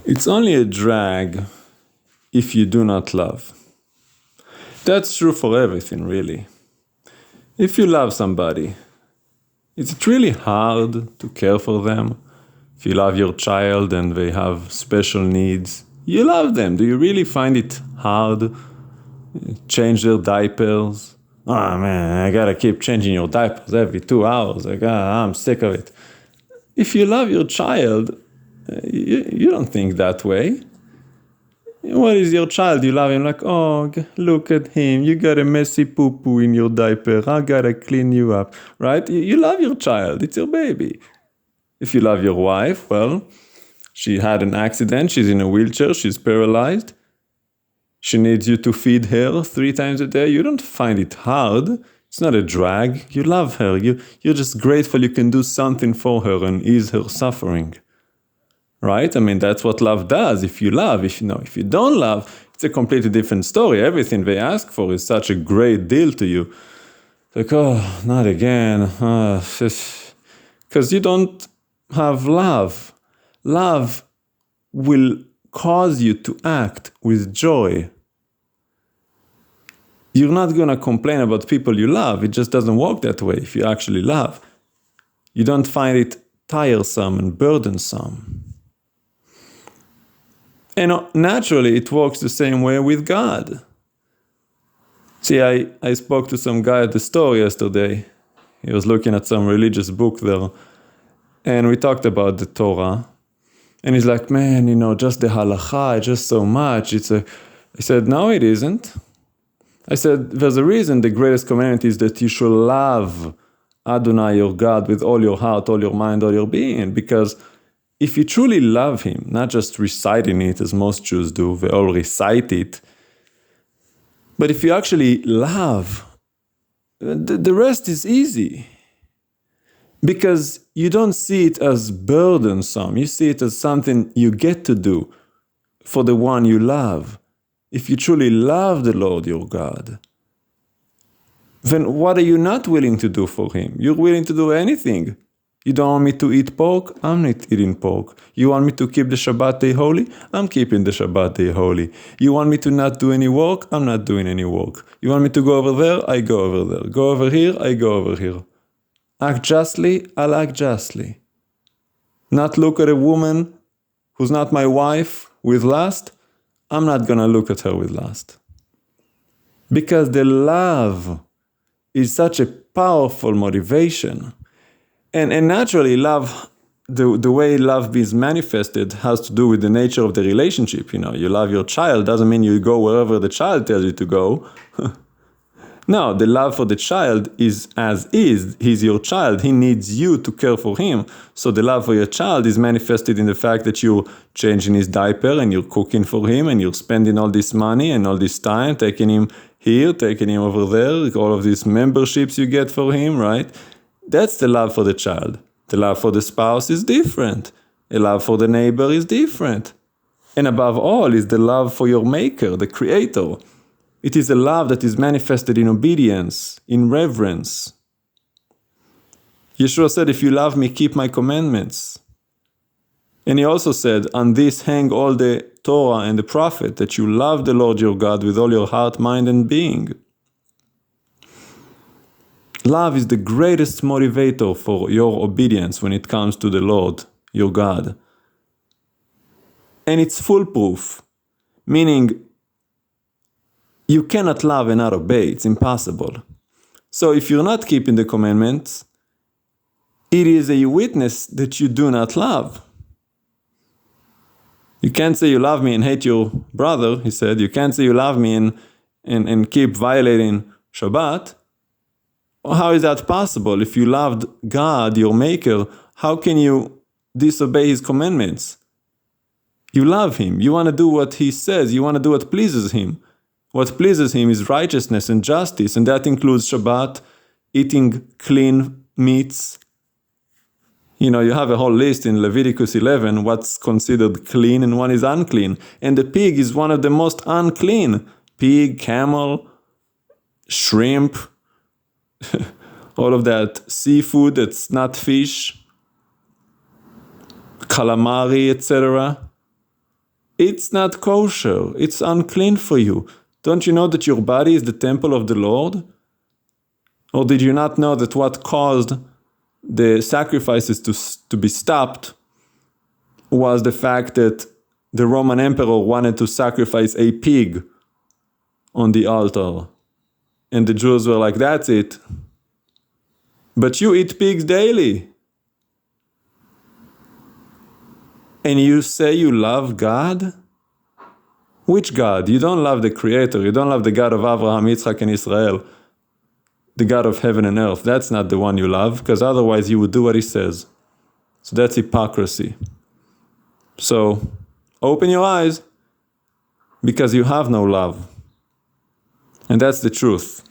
It's only a drag if you do not love. That's true for everything, really. If you love somebody, is it really hard to care for them? If you love your child and they have special needs, you love them. Do you really find it hard? Change their diapers? Oh man, I gotta keep changing your diapers every 2 hours. I'm sick of it. If you love your child, you don't think that way. What is your child? You love him like, oh, look at him. You got a messy poo-poo in your diaper. I gotta clean you up, right? You love your child. It's your baby. If you love your wife, well, she had an accident. She's in a wheelchair. She's paralyzed. She needs you to feed her 3 times a day. You don't find it hard. It's not a drag. You love her. You're just grateful you can do something for her and ease her suffering. Right? I mean, that's what love does. If you love, if you don't love, it's a completely different story. Everything they ask for is such a great deal to you. Like, oh, not again. Because you don't have love. Love will cause you to act with joy. You're not going to complain about people you love. It just doesn't work that way if you actually love. You don't find it tiresome and burdensome. And naturally, it works the same way with God. See, I spoke to some guy at the store yesterday. He was looking at some religious book there. And we talked about the Torah. And he's like, man, just the halakha, just so much. I said, no, it isn't. I said, there's a reason the greatest commandment is that you should love Adonai your God with all your heart, all your mind, all your being. Because if you truly love him, not just reciting it as most Jews do, they all recite it, but if you actually love, the rest is easy. Because you don't see it as burdensome, you see it as something you get to do for the one you love. If you truly love the Lord your God, then what are you not willing to do for him? You're willing to do anything. You don't want me to eat pork? I'm not eating pork. You want me to keep the Shabbat day holy? I'm keeping the Shabbat day holy. You want me to not do any work? I'm not doing any work. You want me to go over there? I go over there. Go over here? I go over here. Act justly? I'll act justly. Not look at a woman who's not my wife with lust? I'm not gonna look at her with lust. Because the love is such a powerful motivation. And naturally, love, the way love is manifested has to do with the nature of the relationship. You love your child doesn't mean you go wherever the child tells you to go. No, the love for the child is as is. He's your child. He needs you to care for him. So the love for your child is manifested in the fact that you're changing his diaper and you're cooking for him and you're spending all this money and all this time, taking him here, taking him over there, all of these memberships you get for him, right? That's the love for the child. The love for the spouse is different. The love for the neighbor is different. And above all is the love for your maker, the creator. It is a love that is manifested in obedience, in reverence. Yeshua said, if you love me, keep my commandments. And he also said, on this hang all the Torah and the prophet, that you love the Lord your God with all your heart, mind, and being. Love is the greatest motivator for your obedience when it comes to the Lord, your God. And it's foolproof, meaning you cannot love and not obey. It's impossible. So if you're not keeping the commandments, it is a witness that you do not love. You can't say you love me and hate your brother, he said. You can't say you love me and keep violating Shabbat. How is that possible? If you loved God, your maker, how can you disobey his commandments? You love him. You want to do what he says. You want to do what pleases him. What pleases him is righteousness and justice, and that includes Shabbat, eating clean meats. You have a whole list in Leviticus 11, what's considered clean and what is unclean. And the pig is one of the most unclean. Pig, camel, shrimp, all of that seafood that's not fish, calamari, etc. it's not kosher. It's unclean for you. Don't you know that your body is the temple of the Lord? Or did you not know that what caused the sacrifices to be stopped was the fact that the Roman emperor wanted to sacrifice a pig on the altar? And the Jews were like, that's it. But you eat pigs daily. And you say you love God? Which God? You don't love the Creator. You don't love the God of Abraham, Yitzchak, and Israel. The God of heaven and earth. That's not the one you love, because otherwise you would do what he says. So that's hypocrisy. So open your eyes, because you have no love. And that's the truth.